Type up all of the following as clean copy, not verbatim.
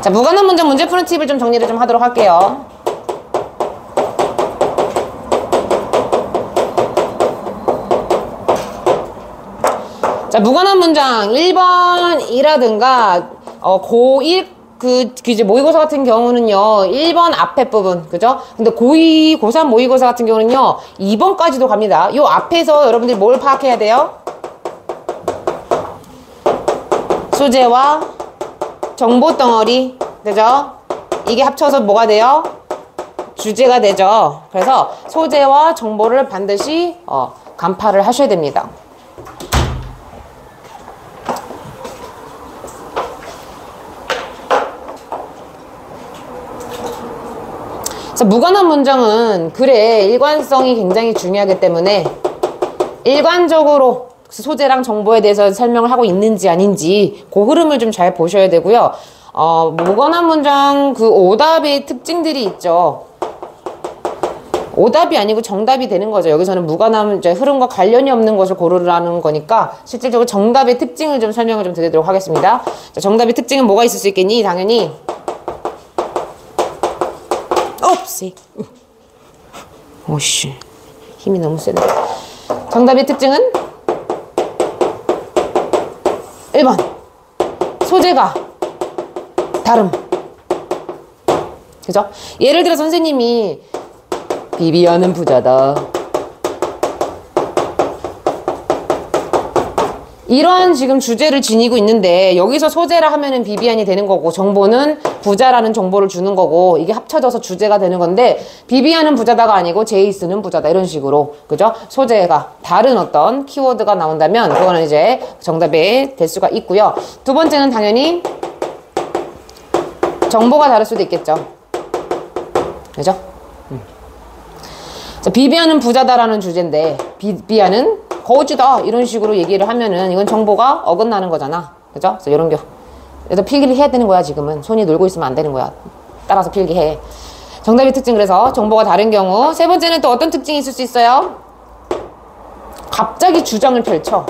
자, 무관한 문장 문제 푸는 팁을 좀 정리를 좀 하도록 할게요. 자, 무관한 문장 1번이라든가 고1 이제 모의고사 같은 경우는요 1번 앞에 부분, 그죠? 근데 고2 고3 모의고사 같은 경우는요 2번까지도 갑니다. 요 앞에서 여러분들이 뭘 파악해야 돼요? 소재와 정보 덩어리, 그죠? 이게 합쳐서 뭐가 돼요? 주제가 되죠. 그래서 소재와 정보를 반드시 간파를 하셔야 됩니다. 무관한 문장은 글의 일관성이 굉장히 중요하기 때문에 일관적으로 소재랑 정보에 대해서 설명을 하고 있는지 아닌지 그 흐름을 좀 잘 보셔야 되고요. 무관한 문장 그 오답의 특징들이 있죠. 오답이 아니고 정답이 되는 거죠. 여기서는 무관한 이제 흐름과 관련이 없는 것을 고르라는 거니까 실질적으로 정답의 특징을 좀 설명을 좀 드리도록 하겠습니다. 자, 정답의 특징은 뭐가 있을 수 있겠니? 당연히 없이. 오씨, 힘이 너무 센데. 정답의 특징은 1번 소재가 다름. 그죠? 예를 들어 선생님이 비비안은 부자다, 이런 지금 주제를 지니고 있는데 여기서 소재라 하면은 비비안이 되는 거고 정보는 부자라는 정보를 주는 거고 이게 합쳐져서 주제가 되는 건데 비비안은 부자다가 아니고 제이슨은 부자다, 이런 식으로, 그죠? 소재가 다른 어떤 키워드가 나온다면 그거는 이제 정답이 될 수가 있고요. 두 번째는 당연히 정보가 다를 수도 있겠죠. 그죠? 자, 비비안은 부자다라는 주제인데 비비안은 거지다, 이런 식으로 얘기를 하면은 이건 정보가 어긋나는 거잖아. 그죠? 그래서 이런 그래서 필기를 해야 되는 거야. 지금은 손이 놀고 있으면 안 되는 거야. 따라서 필기해. 정답의 특징, 그래서 정보가 다른 경우. 세 번째는 또 어떤 특징이 있을 수 있어요? 갑자기 주장을 펼쳐.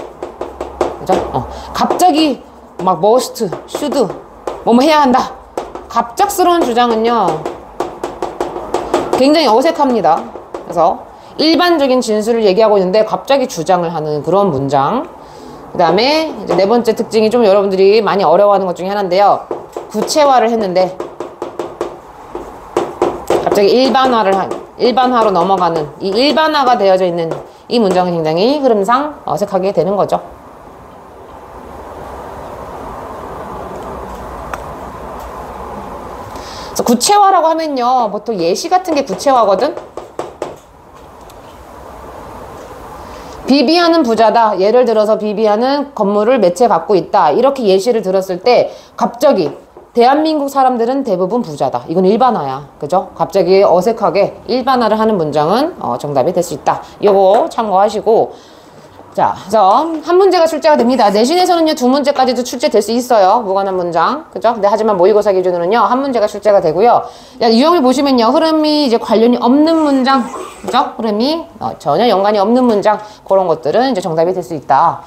그죠? 갑자기 막 머스트, 슈드, 뭐뭐 해야 한다. 갑작스러운 주장은요 굉장히 어색합니다. 그래서 일반적인 진술을 얘기하고 있는데 갑자기 주장을 하는 그런 문장. 그 다음에 이제 네 번째 특징이 좀 여러분들이 많이 어려워하는 것 중에 하나인데요. 구체화를 했는데 갑자기 일반화로 넘어가는, 이 일반화가 되어져 있는 이 문장은 굉장히 흐름상 어색하게 되는 거죠. 그래서 구체화라고 하면요 보통 예시 같은 게 구체화거든. 비비안은 부자다. 예를 들어서 비비안은 건물을 몇 채 갖고 있다. 이렇게 예시를 들었을 때 갑자기 대한민국 사람들은 대부분 부자다. 이건 일반화야. 그죠? 갑자기 어색하게 일반화를 하는 문장은 정답이 될 수 있다. 이거 참고하시고, 자, 그래서 한 문제가 출제가 됩니다. 내신에서는요 2문제까지도 출제될 수 있어요. 무관한 문장. 그죠? 근데 하지만 모의고사 기준으로는요 한 문제가 출제가 되고요. 유형을 보시면요 흐름이 이제 관련이 없는 문장, 그죠? 흐름이 전혀 연관이 없는 문장, 그런 것들은 이제 정답이 될 수 있다.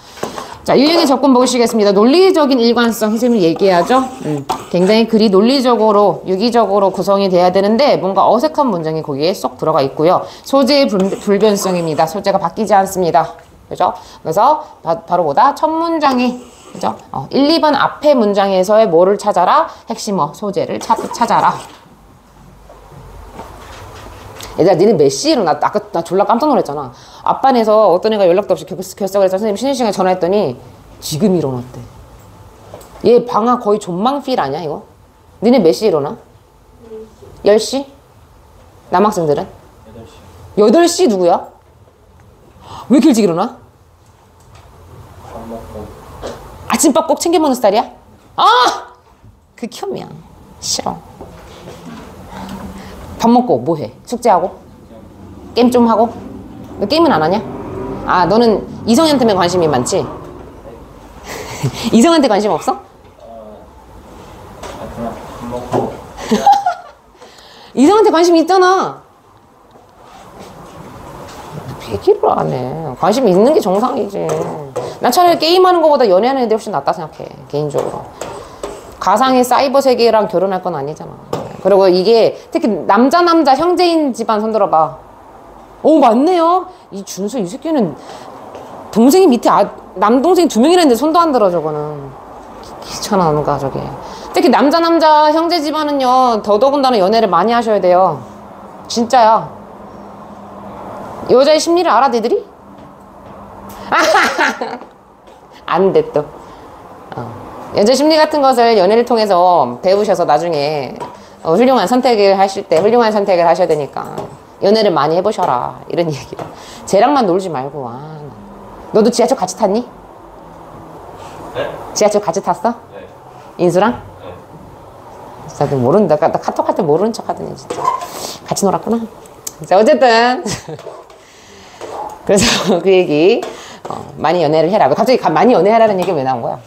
자, 유형의 접근 보시겠습니다. 논리적인 일관성, 선생님이 얘기하죠. 굉장히 글이 논리적으로, 유기적으로 구성이 돼야 되는데 뭔가 어색한 문장이 거기에 쏙 들어가 있고요. 소재의 불변성입니다. 소재가 바뀌지 않습니다. 그죠? 그래서 바로 보다 첫 문장이, 그죠? 1, 2번 앞에 문장에서의 뭐를 찾아라? 핵심어, 소재를 찾아라. 얘들아, 니네 몇 시에 일어나? 아까 나 졸라 깜짝 놀랐잖아. 앞반에서 어떤 애가 연락도 없이 결석을 해서 선생님 쉬는 시간에 전화했더니 지금 일어났대. 얘 방학 거의 존망필 아니야 이거? 니네 몇 시에 일어나? 10시? 남학생들은? 8시. 8시 누구야? 왜 이렇게 일찍 일어나? 아침밥 꼭 챙겨 먹는 스타일이야? 아! 극혐이야. 싫어. 밥 먹고 뭐 해? 숙제하고? 게임 좀 하고? 너 게임은 안 하냐? 아, 너는 이성한테만 관심이 많지? 이성한테 관심 없어? 그냥 밥 먹고. 이성한테 관심 있잖아. 얘기를 안 해. 관심 있는 게 정상이지. 난 차라리 게임하는 것보다 연애하는 애들이 훨씬 낫다 생각해. 개인적으로. 가상의 사이버 세계랑 결혼할 건 아니잖아. 그리고 이게 특히 남자 형제인 집안 손들어봐. 오, 맞네요. 이 준수 이 새끼는 동생이 밑에 남동생 2명이라는데 손도 안 들어. 저거는 귀찮아하는 가 저게. 특히 남자 형제 집안은요 더더군다나 연애를 많이 하셔야 돼요. 진짜야. 여자의 심리를 알아 니들이? 안 돼 또. 여자 심리 같은 것을 연애를 통해서 배우셔서 나중에 훌륭한 선택을 하실 때 훌륭한 선택을 하셔야 되니까 연애를 많이 해보셔라 이런 얘기다. 쟤랑만 놀지 말고. 너도 지하철 같이 탔니? 네? 지하철 같이 탔어? 네. 인수랑? 네. 진짜 모른다. 나 카톡 할 때 모르는 척 하더니 진짜 같이 놀았구나. 자, 어쨌든 그래서 그 얘기 많이 연애를 해라. 갑자기 많이 연애하라는 얘기가 왜 나온 거야?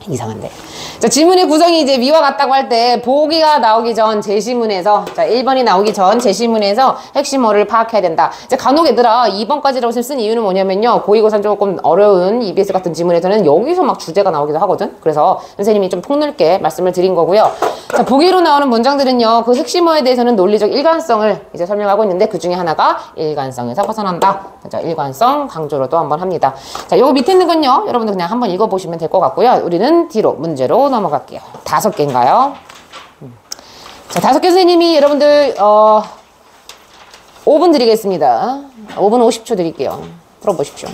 이상한데. 자, 지문의 구성이 이제 위와 같다고 할 때 보기가 나오기 전 제시문에서, 자 1번이 나오기 전 제시문에서 핵심어를 파악해야 된다. 이제 간혹 얘들아 2번까지라고 쓴 이유는 뭐냐면요, 고의고사 조금 어려운 EBS 같은 지문에서는 여기서 막 주제가 나오기도 하거든. 그래서 선생님이 좀 폭넓게 말씀을 드린 거고요. 자, 보기로 나오는 문장들은요 그 핵심어에 대해서는 논리적 일관성을 이제 설명하고 있는데, 그 중에 하나가 일관성에서 벗어난다. 자, 일관성 강조로 또 한번 합니다. 자, 요거 밑에 있는 건요 여러분들 그냥 한번 읽어보시면 될 것 같고요. 우리는 뒤로 문제로 넘어갈게요. 5개인가요? 자, 5개 선생님이 여러분들 5분 드리겠습니다. 5분 50초 드릴게요. 풀어보십시오.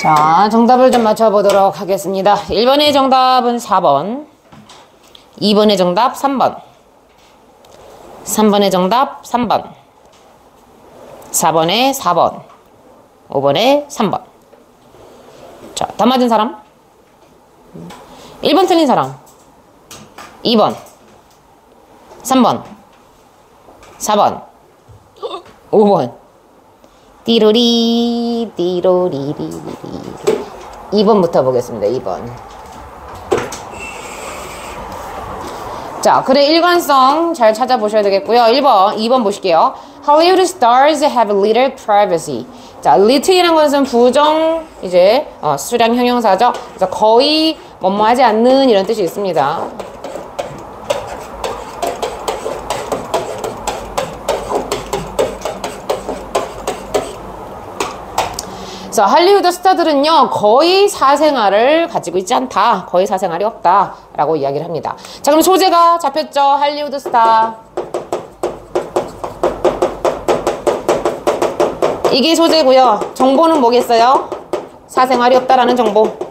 자, 정답을 좀 맞춰보도록 하겠습니다. 1번의 정답은 4번, 2번의 정답 3번, 3번의 정답 3번, 4번의 4번, 5번의 3번. 자, 다 맞은 사람? 1번 틀린 사람? 2번, 3번, 4번, 5번. 띠로리, 띠로리리리. 2번부터 보겠습니다. 2번. 자, 글의 일관성 잘 찾아보셔야 되겠고요. 1번, 2번 보실게요. Hollywood stars have little privacy. 자, little이라는 것은 부정, 이제, 수량 형용사죠. 그래서 거의 뭐뭐하지 않는 이런 뜻이 있습니다. 그래서 할리우드 스타들은요, 거의 사생활을 가지고 있지 않다. 거의 사생활이 없다. 라고 이야기를 합니다. 자, 그럼 소재가 잡혔죠? 할리우드 스타. 이게 소재고요. 정보는 뭐겠어요? 사생활이 없다라는 정보.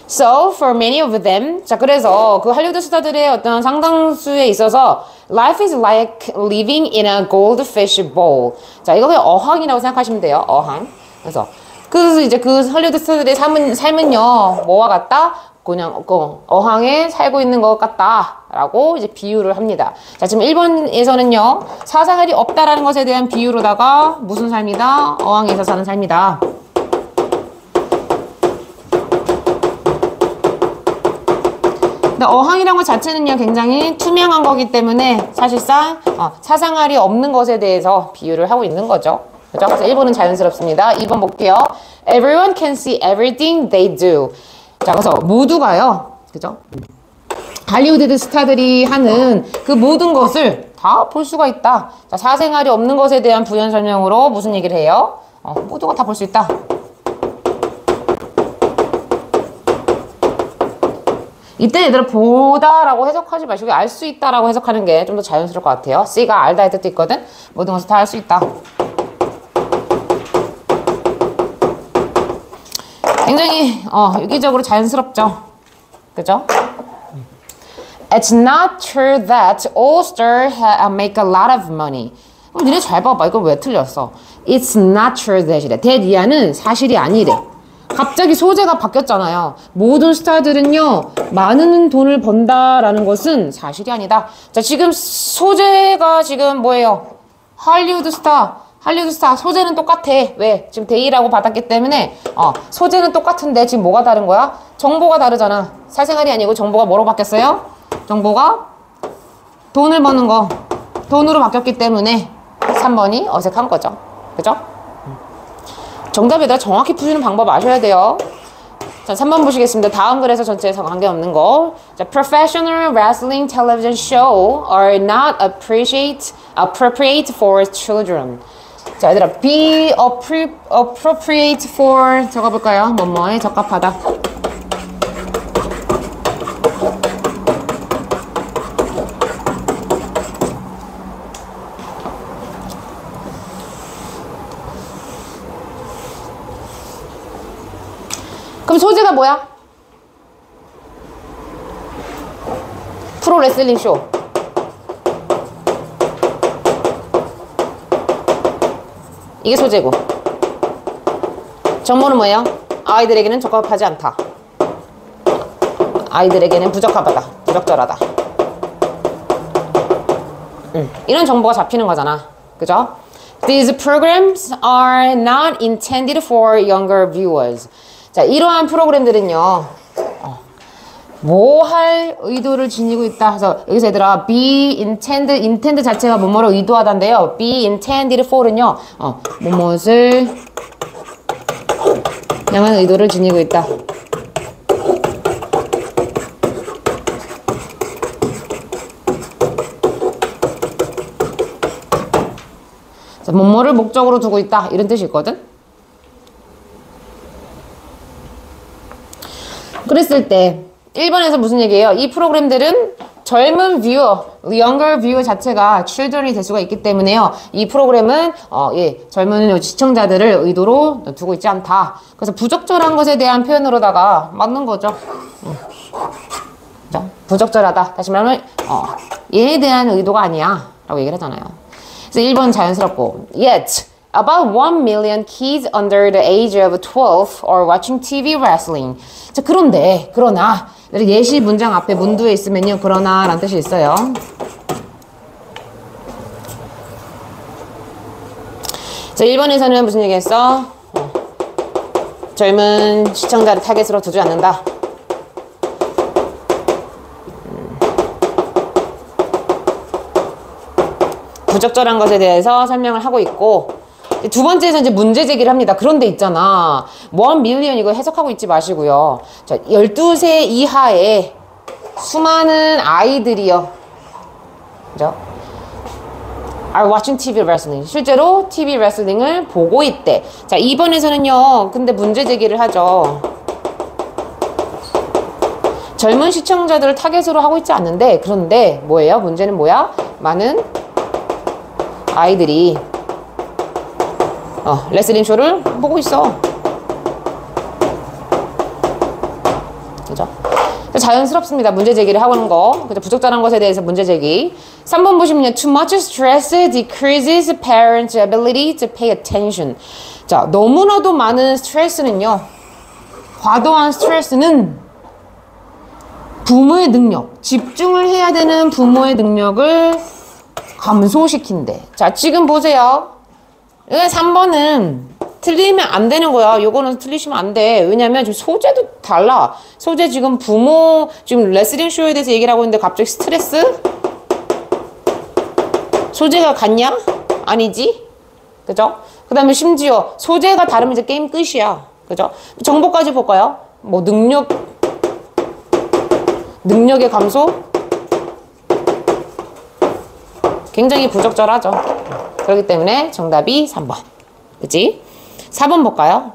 So, for many of them, 자, 그래서 그 할리우드 스타들의 어떤 상당수에 있어서 life is like living in a goldfish bowl. 자, 이거 그냥 어항이라고 생각하시면 돼요. 어항. 그래서 이제 그 할리우드 스타들의 삶은요, 뭐와 같다? 그냥 어항에 살고 있는 것 같다라고 이제 비유를 합니다. 자, 지금 1번에서는요, 사생활이 없다라는 것에 대한 비유로다가 무슨 삶이다? 어항에서 사는 삶이다. 어항이라는 것 자체는요, 굉장히 투명한 거기 때문에 사실상 사생활이 없는 것에 대해서 비유를 하고 있는 거죠. 그죠? 그래서 1번은 자연스럽습니다. 2번 볼게요. Everyone can see everything they do. 자, 그래서 모두가요, 그죠? 할리우드 스타들이 하는 그 모든 것을 다 볼 수가 있다. 자, 사생활이 없는 것에 대한 부연 설명으로 무슨 얘기를 해요? 모두가 다 볼 수 있다. 이때 얘들아 보다라고 해석하지 마시고 알 수 있다라고 해석하는 게 좀 더 자연스러울 것 같아요. C가 알다의 뜻도 있거든. 모든 것을 다 알 수 있다. 굉장히 유기적으로 자연스럽죠. 그죠? It's not true that all stars make a lot of money. 니네 잘 봐봐. 이거 왜 틀렸어? It's not true that이래. that 이하는 사실이 아니래. 갑자기 소재가 바뀌었잖아요. 모든 스타들은요, 많은 돈을 번다라는 것은 사실이 아니다. 자, 지금 소재가 지금 뭐예요? 할리우드 스타. 소재는 똑같아. 왜? 지금 데이라고 받았기 때문에, 소재는 똑같은데 지금 뭐가 다른 거야? 정보가 다르잖아. 사생활이 아니고 정보가 뭐로 바뀌었어요? 정보가 돈을 버는 거. 돈으로 바뀌었기 때문에 3번이 어색한 거죠. 그죠? 정답에다 정확히 푸시는 방법 아셔야 돼요. 자, 3번 보시겠습니다. 다음 글에서 전체에서 관계없는 거. 자, professional wrestling television show are not appropriate for children. 자, 얘들아, be appropriate for 적어볼까요? 뭐뭐에 적합하다. 그럼 소재가 뭐야? 프로 레슬링 쇼. 이게 소재고. 정보는 뭐예요? 아이들에게는 적합하지 않다. 아이들에게는 부적합하다. 부적절하다. 이런 정보가 잡히는 거잖아. 그죠? These programs are not intended for younger viewers. 자, 이러한 프로그램들은요, 뭐 할 의도를 지니고 있다. 그래서 여기서 얘들아, be intend 자체가 뭐뭐로 의도하다인데요. be intended for은요, 뭐뭇을 향한 의도를 지니고 있다. 뭐뭐를 목적으로 두고 있다. 이런 뜻이 있거든. 그랬을 때 1번에서 무슨 얘기예요? 이 프로그램들은 젊은 뷰어, younger viewer 자체가 children이 될 수가 있기 때문에요. 이 프로그램은 젊은 시청자들을 의도로 두고 있지 않다. 그래서 부적절한 것에 대한 표현으로다가 맞는 거죠. 부적절하다. 다시 말하면 얘에 대한 의도가 아니야 라고 얘기를 하잖아요. 그래서 1번 자연스럽고 Yet, about 1 million kids under the age of 12 are watching TV wrestling. 자, 그러나 예시 문장 앞에 문두에 있으면요. 그러나 라는 뜻이 있어요. 자, 1번에서는 무슨 얘기했어? 젊은 시청자를 타겟으로 두지 않는다. 부적절한 것에 대해서 설명을 하고 있고, 두 번째에서 이제 문제 제기를 합니다. 그런데 있잖아. 1 million 이거 해석하고 있지 마시고요. 자, 12세 이하의 수많은 아이들이요. 그죠? are watching TV wrestling. 실제로 TV 레슬링을 보고 있대. 자, 2번에서는요. 근데 문제 제기를 하죠. 젊은 시청자들을 타겟으로 하고 있지 않는데, 그런데 뭐예요? 문제는 뭐야? 많은 아이들이 레슬링 쇼를 보고 있어. 그죠? 자연스럽습니다. 문제 제기를 하는 거. 그죠? 부적절한 것에 대해서 문제 제기. 3번 보시면요. Too much stress decreases parents' ability to pay attention. 자, 너무나도 많은 스트레스는요. 과도한 스트레스는 부모의 능력, 집중을 해야 되는 부모의 능력을 감소시킨대. 자, 지금 보세요. 3번은 틀리면 안 되는 거야. 요거는 틀리시면 안 돼. 왜냐면 지금 소재도 달라. 소재 지금 부모, 지금 레슬링 쇼에 대해서 얘기를 하고 있는데 갑자기 스트레스? 소재가 같냐? 아니지? 그죠? 그 다음에 심지어 소재가 다르면 이제 게임 끝이야. 그죠? 정보까지 볼까요? 뭐 능력의 감소? 굉장히 부적절하죠. 그렇기 때문에 정답이 3번. 그치? 4번 볼까요?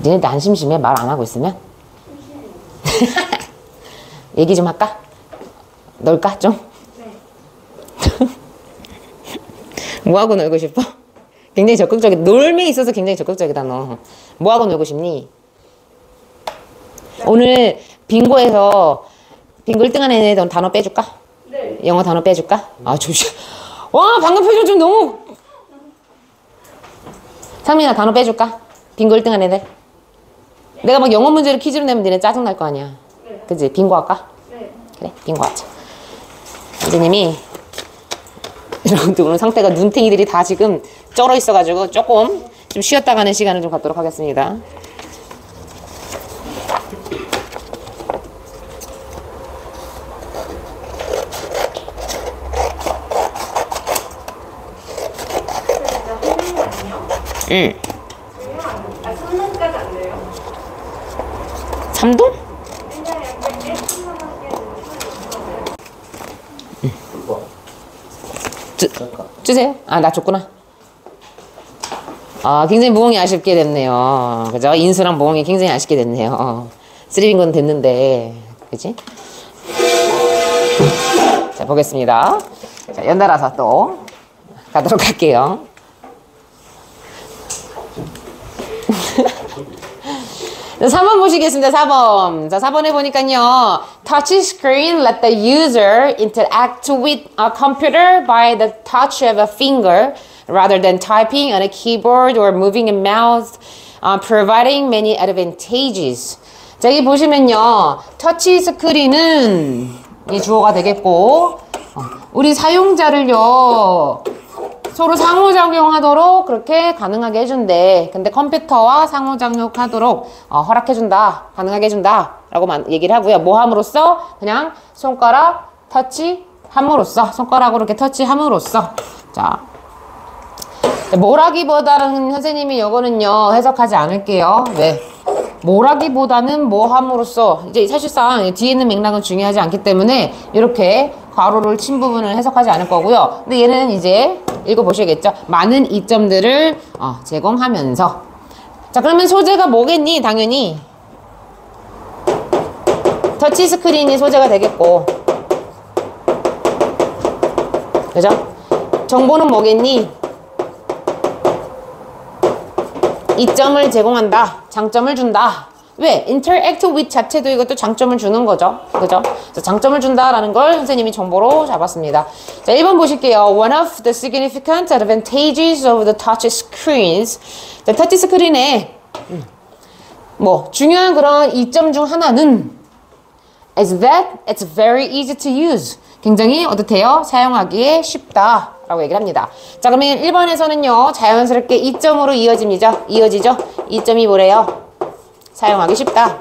니네들 안 심심해? 말 안 하고 있으면? 얘기 좀 할까? 놀까 좀? 네. 뭐하고 놀고 싶어? 굉장히 적극적이다. 놀매 있어서 굉장히 적극적이다 너. 뭐하고 놀고 싶니? 오늘 빙고에서 빙고 1등한 애들 단어 빼줄까? 네. 영어 단어 빼줄까? 아 조심. 와 방금 표정 좀 너무. 상민아 단어 빼줄까? 빙고 1등한 애들. 네. 내가 막 영어 문제를 퀴즈로 내면 니네 짜증날 거 아니야. 네. 그치? 빙고 할까? 네. 그래 빙고 하자. 선생님이 여러분들 오늘 상태가 눈탱이들이 다 지금 쩔어 있어가지고 조금 좀 쉬었다 가는 시간을 좀 갖도록 하겠습니다. 응. 3등까지 안 돼요? 3동? 주세요. 아, 나 줬구나. 아, 굉장히 무공이 아쉽게 됐네요. 그죠? 인수랑 무공이 굉장히 아쉽게 됐네요. 3빙고는 됐는데. 그치? 자, 보겠습니다. 자, 연달아서 또 가도록 할게요. 자, 4번 보시겠습니다. 4번. 자, 4번에 보니까요. Touch screen let the user interact with a computer by the touch of a finger rather than typing on a keyboard or moving a mouse, providing many advantages. 자, 여기 보시면요. 터치 스크린은 이 주어가 되겠고, 우리 사용자를요. 서로 상호작용하도록 그렇게 가능하게 해준대. 근데 컴퓨터와 상호작용하도록 허락해준다. 가능하게 해준다. 라고 얘기를 하고요. 뭐 함으로써? 그냥 손가락 터치함으로써. 손가락으로 이렇게 터치함으로써. 자. 뭐라기보다는 선생님이 이거는요. 해석하지 않을게요. 왜? 뭐라기보다는 뭐 함으로써. 이제 사실상 뒤에 있는 맥락은 중요하지 않기 때문에 이렇게 괄호를 친 부분을 해석하지 않을 거고요. 근데 얘는 이제 읽어보셔야겠죠. 많은 이점들을 제공하면서. 자, 그러면 소재가 뭐겠니? 당연히 터치 스크린이 소재가 되겠고, 그죠? 정보는 뭐겠니? 이점을 제공한다. 장점을 준다. 왜? interact with 자체도 이것도 장점을 주는 거죠. 그죠? 자, 장점을 준다라는 걸 선생님이 정보로 잡았습니다. 자, 1번 보실게요. One of the significant advantages of the touch screens. 자, 터치 스크린의 중요한 그런 이점 중 하나는 is that it's very easy to use. 굉장히 어떻대요? 사용하기에 쉽다. 라고 얘기를 합니다. 자, 그러면 1번에서는요, 자연스럽게 이점으로 이어지죠? 이점이 뭐래요? 사용하기 쉽다.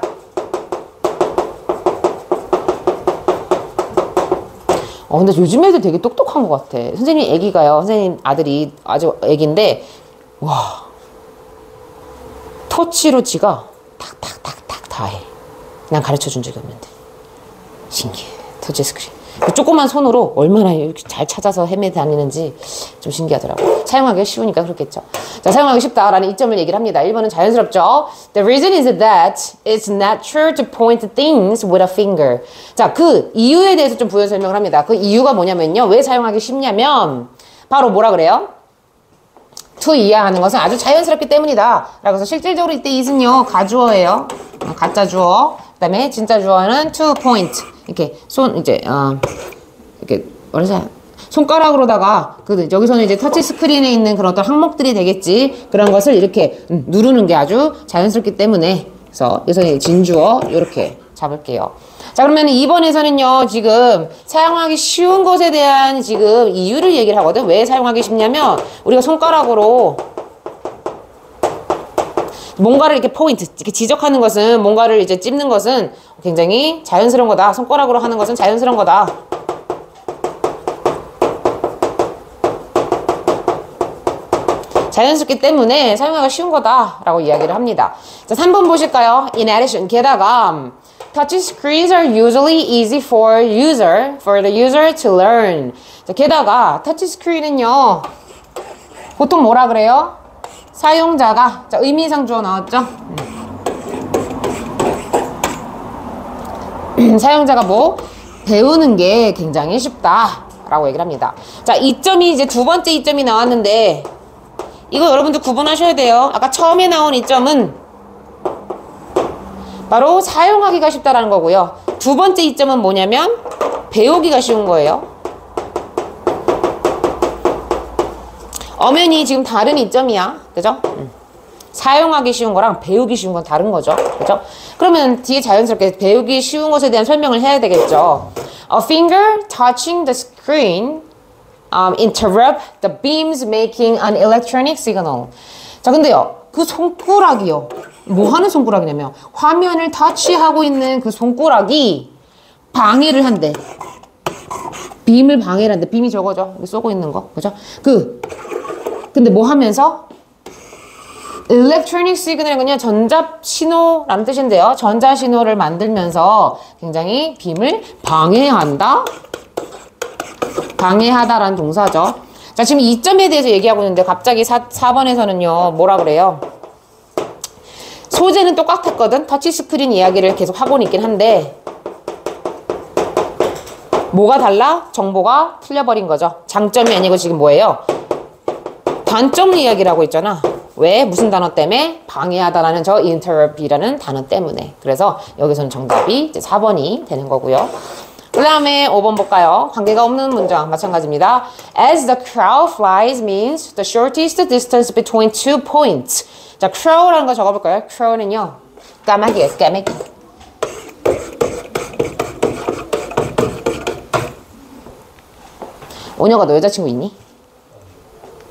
근데 요즘 애들 되게 똑똑한 것 같아. 선생님 애기가요. 선생님 아들이 아주 애기인데, 와, 터치로 지가 탁탁탁탁 다 해. 난 가르쳐 준 적이 없는데. 신기해. 터치 스크린. 그 조그만 손으로 얼마나 이렇게 잘 찾아서 헤매 다니는지 좀 신기하더라고요. 사용하기가 쉬우니까 그렇겠죠. 자, 사용하기 쉽다라는 이점을 얘기를 합니다. 1번은 자연스럽죠. The reason is that it's natural to point things with a finger. 자, 그 이유에 대해서 좀 부연 설명을 합니다. 그 이유가 뭐냐면요. 왜 사용하기 쉽냐면 바로 뭐라 그래요? to 이해하는 것은 아주 자연스럽기 때문이다. 라고 해서 실질적으로 이때 is는요. 가주어예요. 가짜 주어. 그 다음에 진짜 주어는 to point. 이렇게 이렇게 뭐라지? 손가락으로다가 여기서는 이제 터치 스크린에 있는 그런 어떤 항목들이 되겠지. 그런 것을 이렇게 누르는 게 아주 자연스럽기 때문에 그래서 진주어 이렇게 잡을게요. 자, 그러면 2번에서는요, 지금 사용하기 쉬운 것에 대한 지금 이유를 얘기를 하거든. 왜 사용하기 쉽냐면 우리가 손가락으로 뭔가를 이렇게 포인트, 이렇게 지적하는 것은, 뭔가를 이제 찝는 것은 굉장히 자연스러운 거다. 손가락으로 하는 것은 자연스러운 거다. 자연스럽기 때문에 사용하기가 쉬운 거다라고 이야기를 합니다. 자, 3번 보실까요? In addition, 게다가 touch screens are usually easy for the user to learn. 자, 게다가 터치 스크린은요, 보통 뭐라 그래요? 사용자가, 자, 의미상 주어 나왔죠? 사용자가 배우는 게 굉장히 쉽다라고 얘기를 합니다. 자, 이점이 이제 두 번째 이점이 나왔는데, 이거 여러분들 구분하셔야 돼요. 아까 처음에 나온 이점은 바로 사용하기가 쉽다라는 거고요. 두 번째 이점은 뭐냐면 배우기가 쉬운 거예요. 엄연히 지금 다른 이점이야. 그죠? 사용하기 쉬운 거랑 배우기 쉬운 건 다른 거죠. 그죠? 그러면 뒤에 자연스럽게 배우기 쉬운 것에 대한 설명을 해야 되겠죠. A finger touching the screen interrupt the beams making an electronic signal. 자, 근데요, 그 손가락이요. 뭐 하는 손가락이냐면 화면을 터치하고 있는 그 손가락이 방해를 한대. 빔을 방해를 한대. 빔이 저거죠. 여기 쏘고 있는 거. 그죠? 근데 뭐 하면서? electronic signal은 그냥 전자신호라는 뜻인데요. 전자신호를 만들면서 굉장히 빔을 방해한다? 방해하다라는 동사죠. 자, 지금 이점에 대해서 얘기하고 있는데 갑자기 4번에서는요. 뭐라 그래요? 소재는 똑같았거든. 터치스크린 이야기를 계속 하고는 있긴 한데 뭐가 달라? 정보가 틀려버린 거죠. 장점이 아니고 지금 뭐예요? 단점 이야기를 하고 있잖아. 왜? 무슨 단어 때문에? 방해하다라는 저 interrupt이라는 단어 때문에. 그래서 여기서는 정답이 이제 4번이 되는 거고요. 그 다음에 5번 볼까요? 관계가 없는 문장 마찬가지입니다. As the crow flies means the shortest distance between two points. 자, crow라는 거 적어볼까요? crow는요, 까마귀예요, 까마귀. 오녀가 너 여자친구 있니?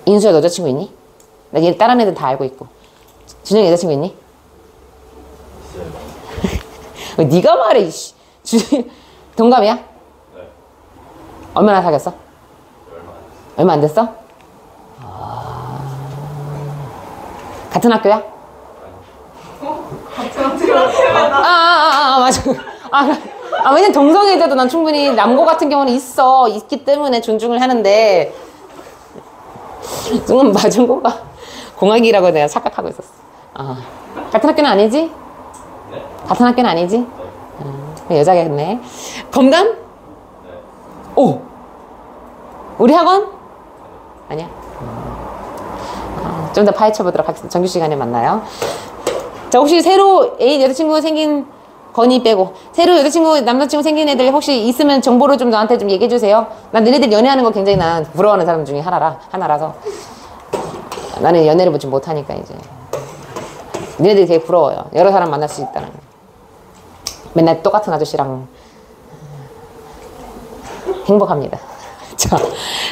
인수야 너 여자친구 있니? 나 얘 다른 애들 다 알고 있고. 준영이 여자친구 있니? 네가 말해, 이씨. 동갑이야? 네. 얼마나 사귀었어? 얼마 안 됐어? 같은 학교야? 같은 학교야? 맞아. 왜냐면 동성애자도 난 충분히 남고 같은 경우는 있기 때문에 존중을 하는데, 순간 마중고가 공학이라고 내가 착각하고 있었어. 같은 학교는 아니지? 네? 같은 학교는 아니지? 여자겠네. 검담? 오! 우리 학원? 아니야. 좀 더 파헤쳐보도록 하겠습니다. 정규 시간에 만나요. 자, 혹시 새로 여자친구 생긴 건이 빼고 새로 남자친구 생긴 애들 혹시 있으면 정보를 좀 나한테 좀 얘기해주세요. 난 너네들 연애하는 거 굉장히 난 부러워하는 사람 중에 하나라서 나는 연애를 보지 못하니까 이제 너네들이 되게 부러워요. 여러 사람 만날 수 있다는 거. 맨날 똑같은 아저씨랑 행복합니다. 자,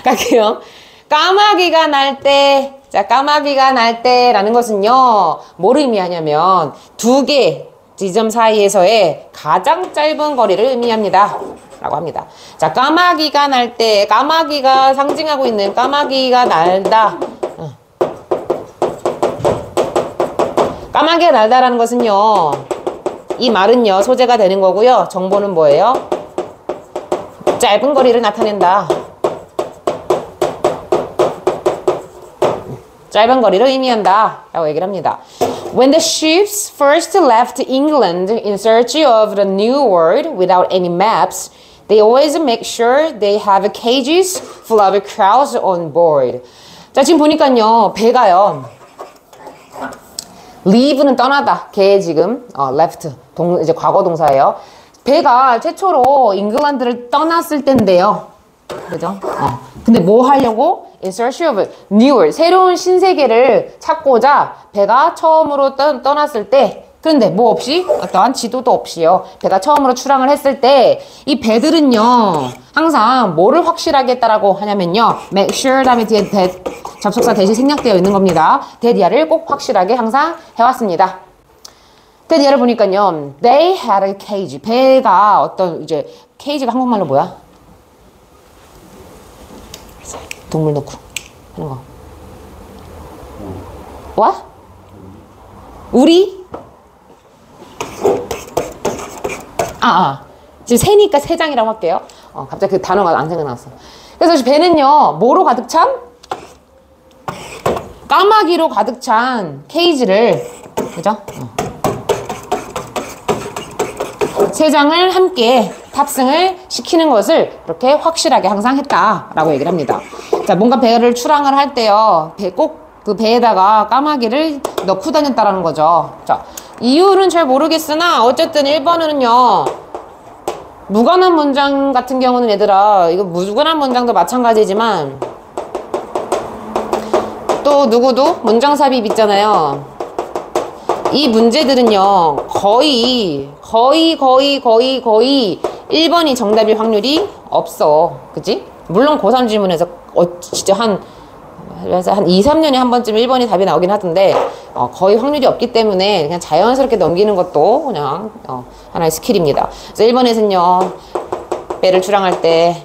갈게요. 까마귀가 날 때, 자, 까마귀가 날 때라는 것은요, 뭐를 의미하냐면, 두 개 지점 사이에서의 가장 짧은 거리를 의미합니다. 라고 합니다. 자, 까마귀가 날 때, 까마귀가 상징하고 있는 까마귀가 날다. 까마귀가 날다라는 것은요, 이 말은요, 소재가 되는 거고요. 정보는 뭐예요? 짧은 거리를 나타낸다. 짧은 거리를 의미한다 라고 얘기를 합니다. When the ships first left England in search of the new world without any maps, they always make sure they have cages full of crowds on board. 자, 지금 보니까요, 배가요, leave는 떠나다. 걔 지금, left. 이제 과거 동사예요. 배가 최초로 잉글랜드를 떠났을 때인데요. 그죠? 근데 뭐 하려고? In search of new world. 새로운 신세계를 찾고자 배가 처음으로 떠났을 때, 그런데 뭐 없이? 어떠한 지도도 없이요. 배가 처음으로 출항을 했을 때, 이 배들은요, 항상 뭐를 확실하게 했다라고 하냐면요, make sure 다음에 뒤에 접속사 대신 생략되어 있는 겁니다. 대디아를 꼭 확실하게 항상 해왔습니다. 대디아를 보니까요, they had a cage. 배가 어떤, 이제, cage가 한국말로 뭐야? 동물 넣고 하는 거. What? 우리? 지금 새니까 새장이라고 할게요. 갑자기 그 단어가 안 생각났어. 그래서 배는요, 뭐로 가득 찬? 까마귀로 가득 찬 케이지를, 그죠? 새장을 함께 탑승을 시키는 것을 그렇게 확실하게 항상 했다라고 얘기를 합니다. 자, 뭔가 배를 출항을 할 때요, 꼭 그 배에다가 까마귀를 넣고 다녔다라는 거죠. 자, 이유는 잘 모르겠으나 어쨌든 1번은요, 무관한 문장 같은 경우는 얘들아, 이거 무관한 문장도 마찬가지지만 또 누구도 문장 삽입 있잖아요. 이 문제들은요, 거의 1번이 정답일 확률이 없어. 그치? 물론 고3 질문에서 진짜 한 2, 3년에 한 번쯤 1번이 답이 나오긴 하던데, 거의 확률이 없기 때문에 그냥 자연스럽게 넘기는 것도 그냥 하나의 스킬입니다. 그래서 1번에서는요, 배를 출항할 때,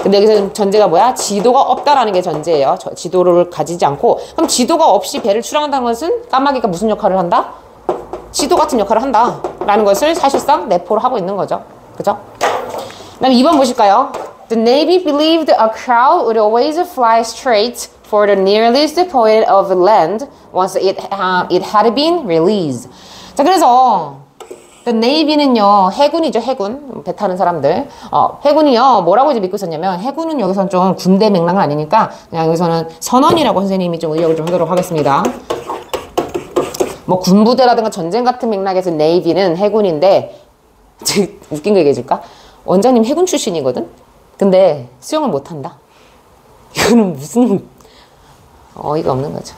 근데 여기서 전제가 뭐야? 지도가 없다라는 게 전제예요. 지도를 가지지 않고. 그럼 지도가 없이 배를 출항한다는 것은 까마귀가 무슨 역할을 한다? 지도 같은 역할을 한다 라는 것을 사실상 내포를 하고 있는 거죠. 그죠? 그 다음에 2번 보실까요? The Navy believed a crowd would always fly straight for the nearest point of land once it had been released. 자, 그래서 The Navy는요, 해군이죠, 해군. 배 타는 사람들. 해군이요, 뭐라고 이제 믿고 있었냐면, 해군은 여기서는 좀 군대 맥락은 아니니까, 그냥 여기서는 선원이라고 선생님이 좀 의역을 좀 하도록 하겠습니다. 뭐, 군부대라든가 전쟁 같은 맥락에서 Navy는 해군인데, 웃긴 거 얘기해줄까? 원장님 해군 출신이거든? 근데 수영을 못한다. 이거는 무슨, 어이가 없는 거죠.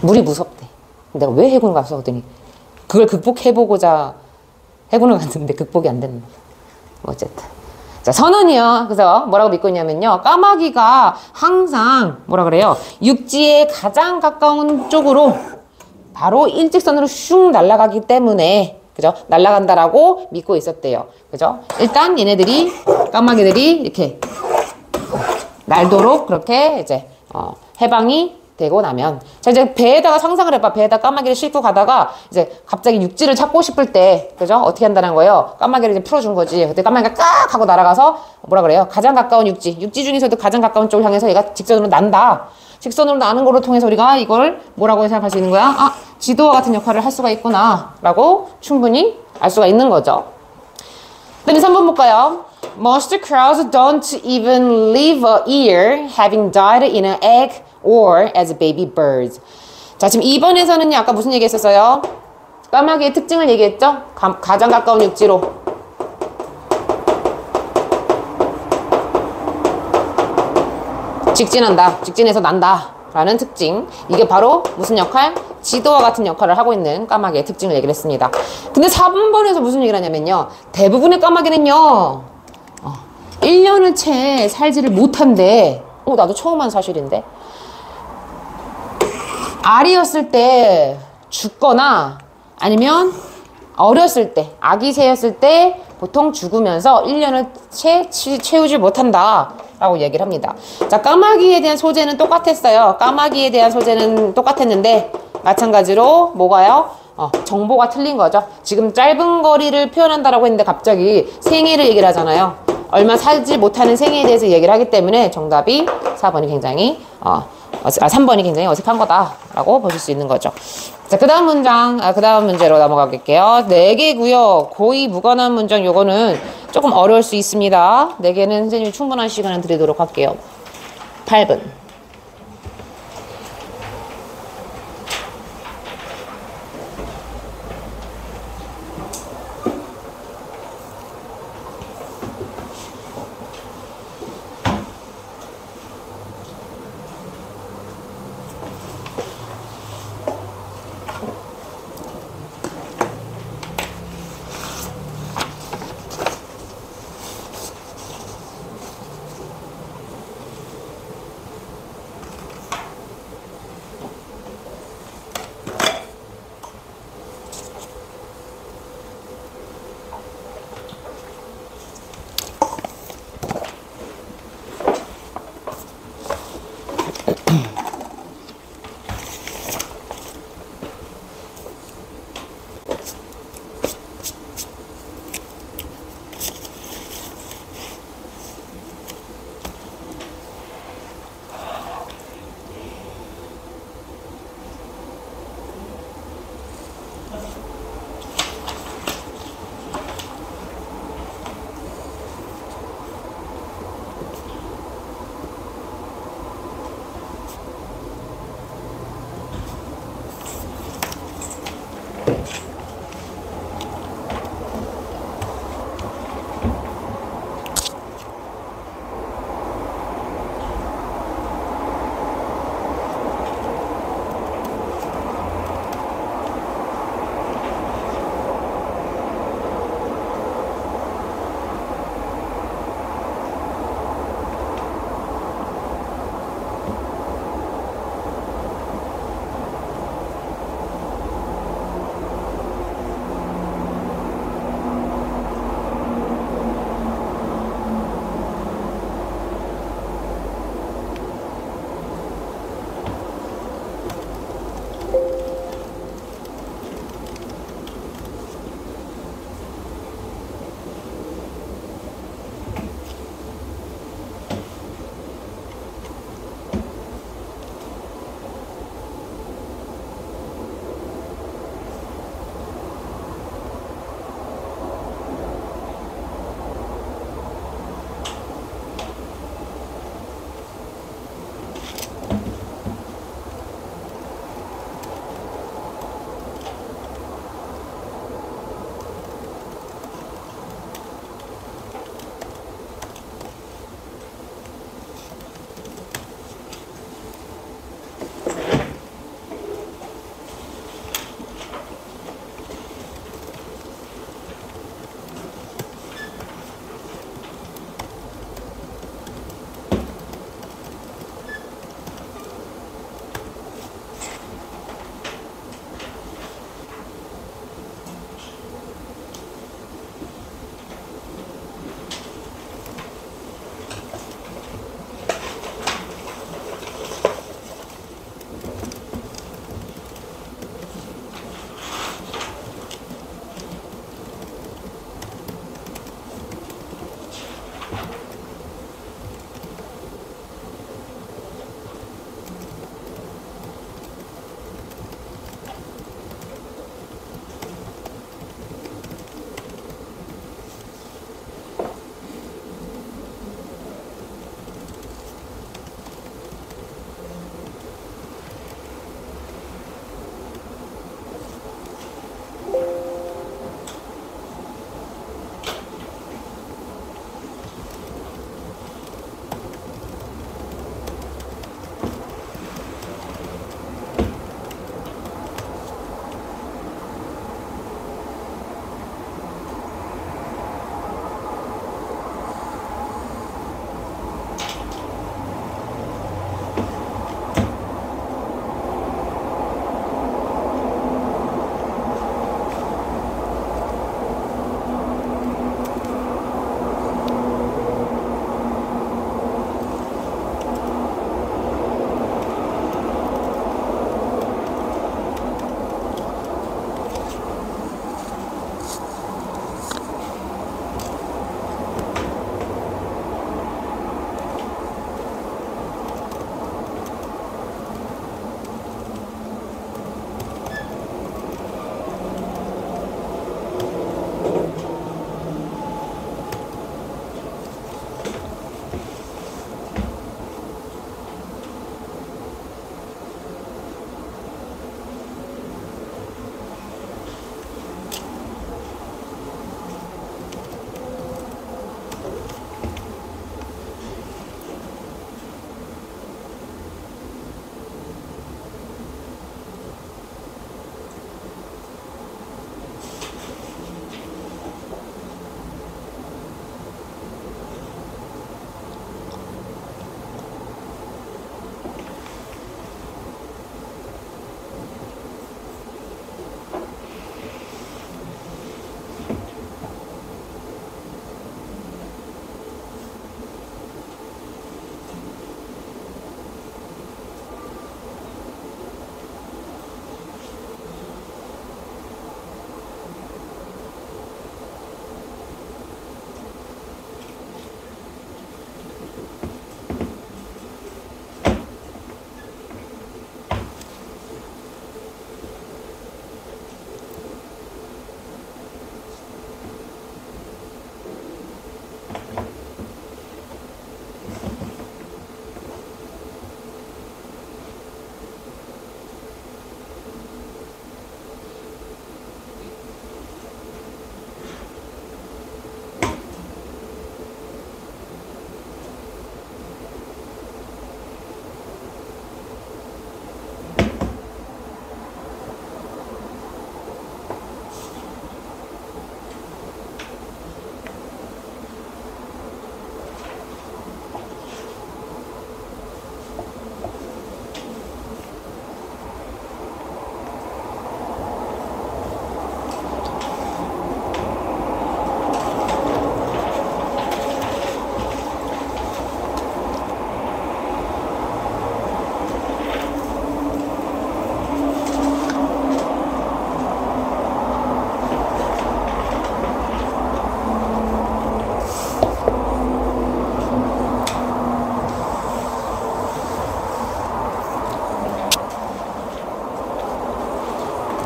물이 무섭대. 내가 왜 해군 갔어? 그랬더니, 그걸 극복해보고자 해군을 갔는데 극복이 안 됐네. 어쨌든. 자, 선언이요. 그래서 뭐라고 믿고 있냐면요, 까마귀가 항상 뭐라 그래요? 육지에 가장 가까운 쪽으로 바로 일직선으로 슝 날아가기 때문에, 그죠? 날아간다라고 믿고 있었대요. 그죠? 일단 얘네들이, 까마귀들이 이렇게 날도록 그렇게 이제 해방이 되고 나면. 자, 이제 배에다가 상상을 해봐. 배에다 까마귀를 싣고 가다가 이제 갑자기 육지를 찾고 싶을 때, 그죠? 어떻게 한다는 거예요? 까마귀를 이제 풀어준 거지. 그때 까마귀가 깍 하고 날아가서 뭐라 그래요? 가장 가까운 육지. 육지 중에서도 가장 가까운 쪽을 향해서 얘가 직선으로 난다. 직선으로 나는 거를 통해서 우리가 이걸 뭐라고 생각할 수 있는 거야? 아, 지도와 같은 역할을 할 수가 있구나. 라고 충분히 알 수가 있는 거죠. 그다음에 3번 볼까요? Most crows don't even live a year having died in an egg or as baby birds. 자, 지금 2번에서는요, 아까 무슨 얘기 했었어요? 까마귀의 특징을 얘기했죠? 가장 가까운 육지로. 직진한다. 직진해서 난다. 라는 특징. 이게 바로 무슨 역할? 지도와 같은 역할을 하고 있는 까마귀의 특징을 얘기를 했습니다. 근데 4번에서 무슨 얘기를 하냐면요. 대부분의 까마귀는요. 1년을 채 살지를 못한대. 나도 처음 한 사실인데. 알이었을 때 죽거나 아니면 어렸을 때, 아기 새였을 때 보통 죽으면서 1년을 채우지 못한다. 라고 얘기를 합니다. 자, 까마귀에 대한 소재는 똑같았어요. 까마귀에 대한 소재는 똑같았는데 마찬가지로 뭐가요? 정보가 틀린 거죠. 지금 짧은 거리를 표현한다라고 했는데 갑자기 생애를 얘기를 하잖아요. 얼마 살지 못하는 생애에 대해서 얘기를 하기 때문에 정답이 4번이 굉장히 3번이 굉장히 어색한 거다라고 보실 수 있는 거죠. 자, 그 다음 문제로 넘어가볼게요. 4개고요. 고의 무관한 문장 요거는 조금 어려울 수 있습니다. 4개는 선생님이 충분한 시간을 드리도록 할게요. 8분.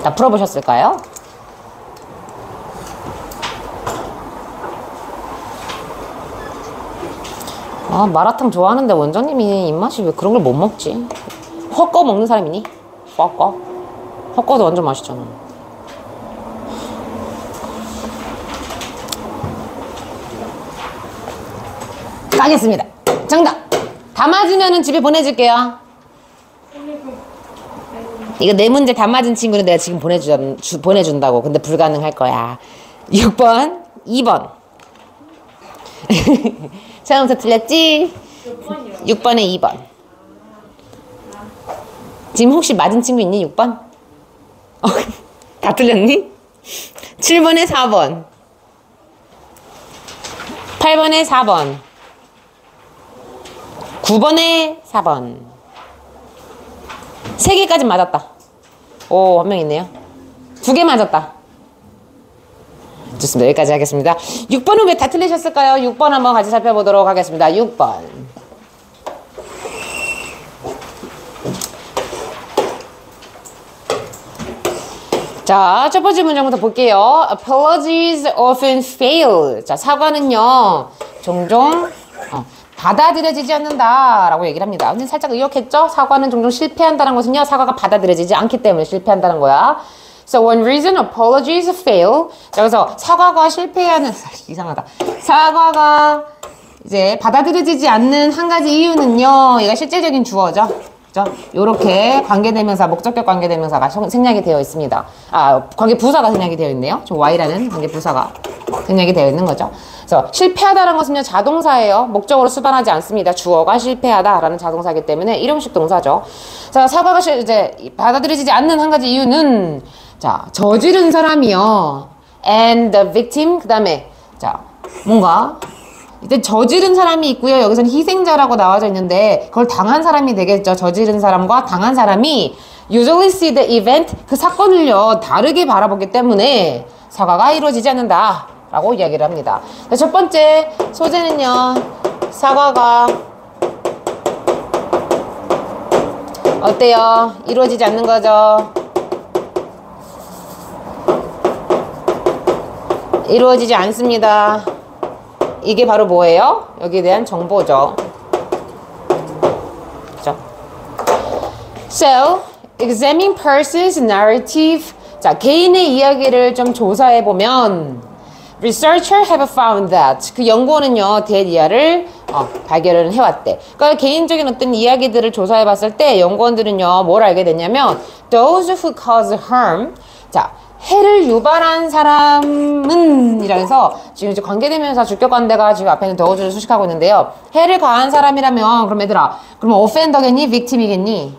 다 풀어보셨을까요? 아, 마라탕 좋아하는데 원장님이 입맛이 왜 그런 걸 못 먹지? 헛거 먹는 사람이니? 헛거? 헛거도 완전 맛있잖아. 가겠습니다. 정답! 다 맞으면 집에 보내줄게요. 이거 네 문제 다 맞은 친구는 내가 지금 보내준다고. 근데 불가능할 거야. 6번, 2번. 처음부터 틀렸지? 6번에 2번. 지금 혹시 맞은 친구 있니? 6번? 다 틀렸니? 7번에 4번. 8번에 4번. 9번에 4번. 3개까지 맞았다. 오, 한 명 있네요. 2개 맞았다. 좋습니다. 여기까지 하겠습니다. 6번은 왜 다 틀리셨을까요? 6번 한번 같이 살펴보도록 하겠습니다. 6번. 자, 첫 번째 문장부터 볼게요. Apologies often fail. 자, 사과는요, 종종 받아들여지지 않는다 라고 얘기를 합니다. 근데 살짝 의역했죠? 사과는 종종 실패한다는 것은요, 사과가 받아들여지지 않기 때문에 실패한다는 거야. So one reason apologies fail. 자, 그래서 사과가 실패하는, 이상하다. 사과가 이제 받아들여지지 않는 한 가지 이유는요, 얘가 실제적인 주어죠. 그죠? 요렇게 관계대명사, 목적격 관계대명사가 생략이 되어 있습니다. 아, 관계부사가 생략이 되어 있네요. 저 Y라는 관계부사가 생략이 되어 있는 거죠. 그래서 실패하다라는 것은요, 자동사예요. 목적으로 수반하지 않습니다. 주어가 실패하다라는 자동사이기 때문에 일용식 동사죠. 자, 사과가 이제 받아들여지지 않는 한 가지 이유는, 자, 저지른 사람이요. And the victim, 그 다음에, 자, 뭔가, 이때 저지른 사람이 있고요. 여기서는 희생자라고 나와져 있는데, 그걸 당한 사람이 되겠죠. 저지른 사람과 당한 사람이 usually see the event, 그 사건을요, 다르게 바라보기 때문에 사과가 이루어지지 않는다. 라고 이야기를 합니다. 첫 번째 소재는요, 사과가 어때요? 이루어지지 않는 거죠. 이루어지지 않습니다. 이게 바로 뭐예요? 여기에 대한 정보죠. 그죠? So, examine person's narrative. 자, 개인의 이야기를 좀 조사해보면 Researcher have found that 그 연구원은요 대리아를 발견을 해왔대. 그러니까 개인적인 어떤 이야기들을 조사해봤을 때 연구원들은요 뭘 알게 됐냐면 those who cause harm, 자 해를 유발한 사람은 이라면서 지금 이제 관계대명사 주격관대가 지금 앞에는 those를 수식하고 있는데요. 해를 가한 사람이라면 그럼 얘들아 그러면 offender겠니? victim이겠니?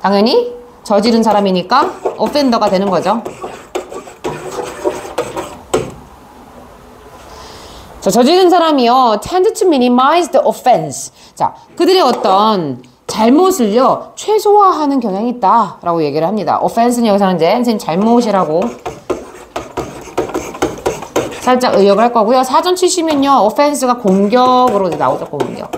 당연히 저지른 사람이니까 offender가 되는 거죠. 자, 저지른 사람이요, tend to minimize the offense. 자, 그들의 어떤 잘못을요, 최소화하는 경향이 있다. 라고 얘기를 합니다. offense는 여기서는 이제 선생님 잘못이라고 살짝 의역을 할 거고요. 사전 치시면요, offense가 공격으로 나오죠, 공격.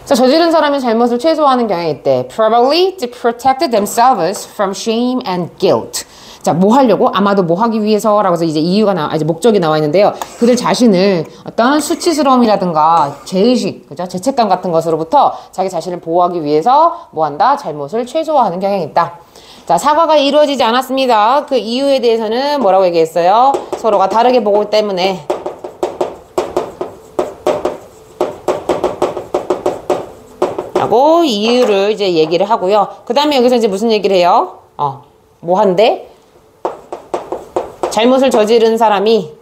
자, 저지른 사람이 잘못을 최소화하는 경향이 있대. Probably to protect themselves from shame and guilt. 자, 뭐 하려고? 아마도 뭐 하기 위해서라고 해서 이제 이유가 이제 목적이 나와 있는데요. 그들 자신을 어떤 수치스러움이라든가 죄의식, 그죠? 죄책감 같은 것으로부터 자기 자신을 보호하기 위해서 뭐 한다? 잘못을 최소화하는 경향이 있다. 자, 사과가 이루어지지 않았습니다. 그 이유에 대해서는 뭐라고 얘기했어요? 서로가 다르게 보고 때문에. 라고 이유를 이제 얘기를 하고요. 그 다음에 여기서 이제 무슨 얘기를 해요? 뭐 한대? 잘못을 저지른 사람이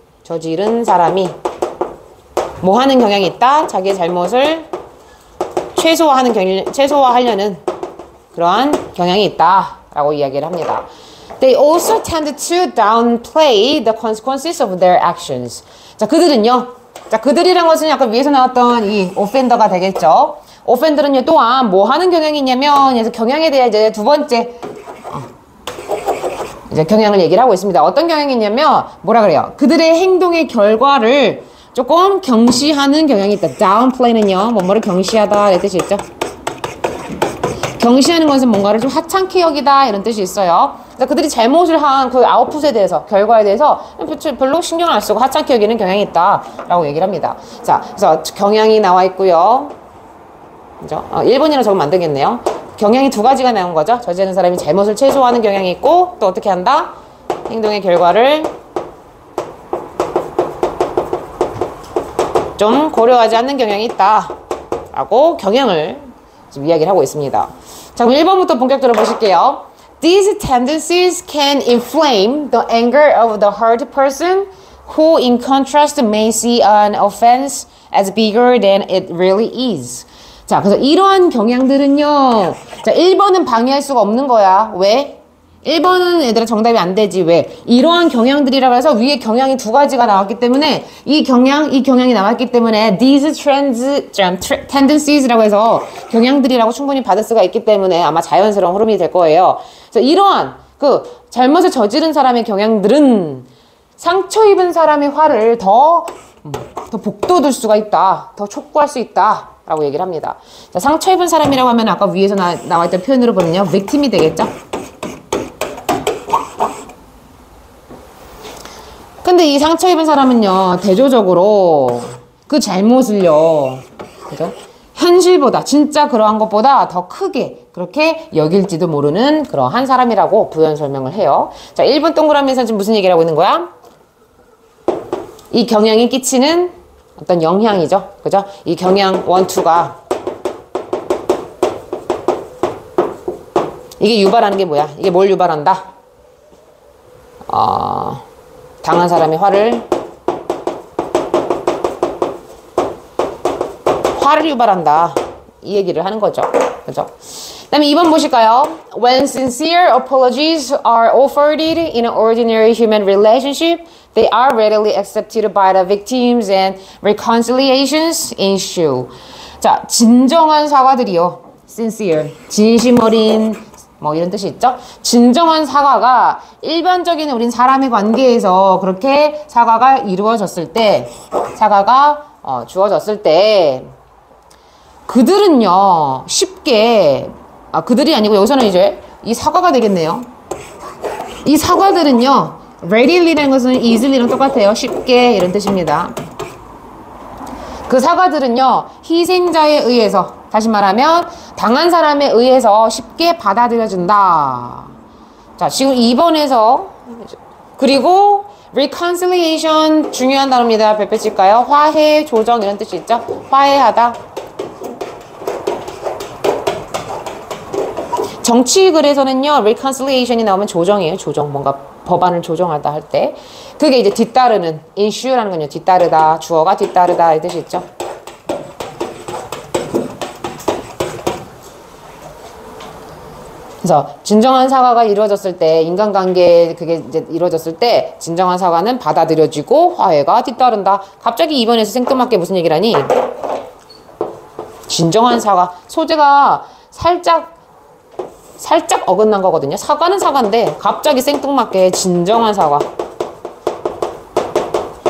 뭐 하는 경향이 있다? 자기의 잘못을 최소화하려는 그러한 경향이 있다. 라고 이야기를 합니다. They also tend to downplay the consequences of their actions. 자, 그들은요. 자, 그들이란 것은 약간 위에서 나왔던 이 offender가 되겠죠. offender는요, 또한 뭐 하는 경향이 있냐면, 그래서 경향에 대해 이제 두 번째, 이제 경향을 얘기를 하고 있습니다. 어떤 경향이 있냐면 뭐라 그래요? 그들의 행동의 결과를 조금 경시하는 경향이 있다. downplay는요, 뭐뭐를 경시하다 이 뜻이 있죠. 경시하는 것은 뭔가를 좀 하찮게 여기다 이런 뜻이 있어요. 그래서 그들이 잘못을 한 그 아웃풋에 대해서 결과에 대해서 별로 신경을 안 쓰고 하찮게 여기는 경향이 있다라고 얘기를 합니다. 자, 그래서 경향이 나와 있고요. 그죠? 1번이라 적으면 안 되겠네요. 경향이 두 가지가 나온 거죠. 저지하는 사람이 잘못을 최소화하는 경향이 있고 또 어떻게 한다? 행동의 결과를 좀 고려하지 않는 경향이 있다 라고 경향을 지금 이야기를 하고 있습니다. 자, 그럼 1번부터 본격적으로 보실게요. These tendencies can inflame the anger of the hurt person who in contrast may see an offense as bigger than it really is. 자, 그래서 이러한 경향들은요. 자, 1번은 방해할 수가 없는 거야. 왜? 1번은 얘들아 정답이 안 되지. 왜? 이러한 경향들이라고 해서 위에 경향이 두 가지가 나왔기 때문에 이 경향이 나왔기 때문에 these tendenties라고 해서 경향들이라고 충분히 받을 수가 있기 때문에 아마 자연스러운 흐름이 될 거예요. 그래서 이러한 그 잘못을 저지른 사람의 경향들은 상처 입은 사람의 화를 더 복돋을 수가 있다. 더 촉구할 수 있다. 라고 얘기를 합니다. 자, 상처 입은 사람이라고 하면 아까 위에서 나와 있던 표현으로 보면요. victim이 되겠죠? 근데 이 상처 입은 사람은요, 대조적으로 그 잘못을요, 그죠? 현실보다, 진짜 그러한 것보다 더 크게 그렇게 여길지도 모르는 그러한 사람이라고 부연 설명을 해요. 자, 1번 동그라미에서 지금 무슨 얘기를 하고 있는 거야? 이 경향이 끼치는 어떤 영향이죠. 그죠? 이 경향 1, 2가 이게 유발하는 게 뭐야? 이게 뭘 유발한다? 당한 사람의 화를 유발한다. 이 얘기를 하는 거죠. 그죠? 그 다음에 2번 보실까요? When sincere apologies are offered in an ordinary human relationship, they are readily accepted by the victims and reconciliations ensue. 자, 진정한 사과들이요. sincere, 진심 어린 뭐 이런 뜻이 있죠? 진정한 사과가 일반적인 우린 사람의 관계에서 그렇게 사과가 이루어졌을 때, 사과가 주어졌을 때 그들은요 쉽게 그들이 아니고 여기서는 이제 이 사과가 되겠네요. 이 사과들은요 readily라는 것은 easily랑 똑같아요. 쉽게 이런 뜻입니다. 그 사과들은요 희생자에 의해서, 다시 말하면 당한 사람에 의해서 쉽게 받아들여진다. 자, 지금 2번에서 그리고 reconciliation 중요한 단어입니다. 별표 칠까요? 화해, 조정 이런 뜻이 있죠? 화해하다. 정치 글에서는요 reconciliation이 나오면 조정이에요. 조정, 뭔가 법안을 조정하다 할 때 그게 이제 뒤따르는, ensue라는 건요 뒤따르다, 주어가 뒤따르다 이 뜻이 있죠. 그래서 진정한 사과가 이루어졌을 때, 인간관계 그게 이제 이루어졌을 때 진정한 사과는 받아들여지고 화해가 뒤따른다. 갑자기 2번에서 생뚱맞게 무슨 얘기를 하니? 진정한 사과, 소재가 살짝 어긋난 거거든요. 사과는 사과인데 갑자기 생뚱맞게 진정한 사과.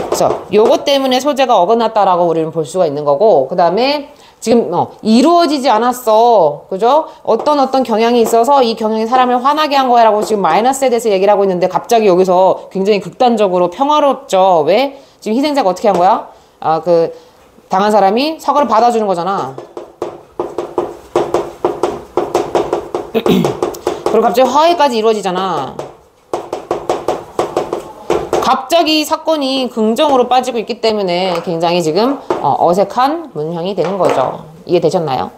그래서 요것 때문에 소재가 어긋났다라고 우리는 볼 수가 있는 거고, 그 다음에 지금 이루어지지 않았어. 그죠? 어떤 경향이 있어서 이 경향이 사람을 화나게 한 거야라고 지금 마이너스에 대해서 얘기를 하고 있는데 갑자기 여기서 굉장히 극단적으로 평화롭죠. 왜? 지금 희생자가 어떻게 한 거야? 그 당한 사람이 사과를 받아주는 거잖아. 그리고 갑자기 화해까지 이루어지잖아. 갑자기 사건이 긍정으로 빠지고 있기 때문에 굉장히 지금 어색한 문형이 되는 거죠. 이해되셨나요?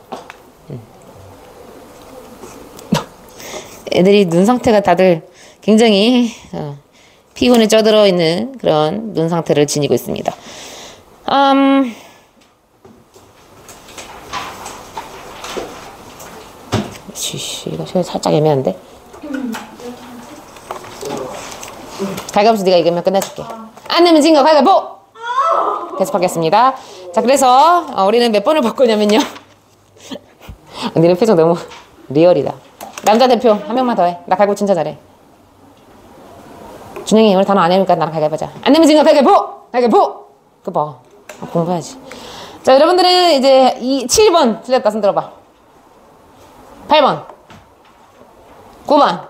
애들이 눈 상태가 다들 굉장히 피곤에 쪄들어 있는 그런 눈 상태를 지니고 있습니다. 이거 살짝 애매한데? 가위바위보 네가 이기면 끝내줄게. 안 내면 진 거 가위바위보! 계속하겠습니다. 자, 그래서 우리는 몇 번을 바꾸냐면요. 니네 표정 너무 리얼이다. 남자 대표 한 명만 더 해. 나 가위바위보 진짜 잘해. 준영이 오늘 단어 안 해니까 나랑 가위바위보 하자. 안 내면 진 거 가위바위보! 가위바위보! 그거 봐. 공부해야지. 자, 여러분들은 이제 7번 틀렸다 손 들어봐. 8번. 9번.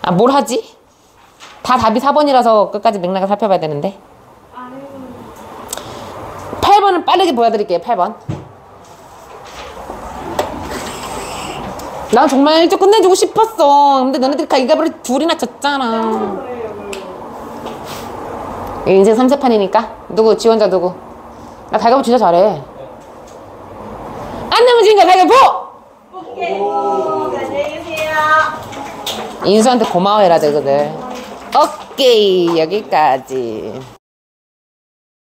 아, 뭘 하지? 다 답이 4번이라서 끝까지 맥락을 살펴봐야 되는데. 8번은 빠르게 보여드릴게요. 8번. 난 정말 일찍 끝내주고 싶었어. 근데 너네들이 가위바위보를 둘이나 졌잖아. 인생 3세판이니까. 누구? 지원자 누구? 나 가위바위보 진짜 잘해. 안 내면 지니까 가위바위보! 오케이. 안녕히 계세요. 인수한테 고마워해라, 너희들. 오케이, 여기까지.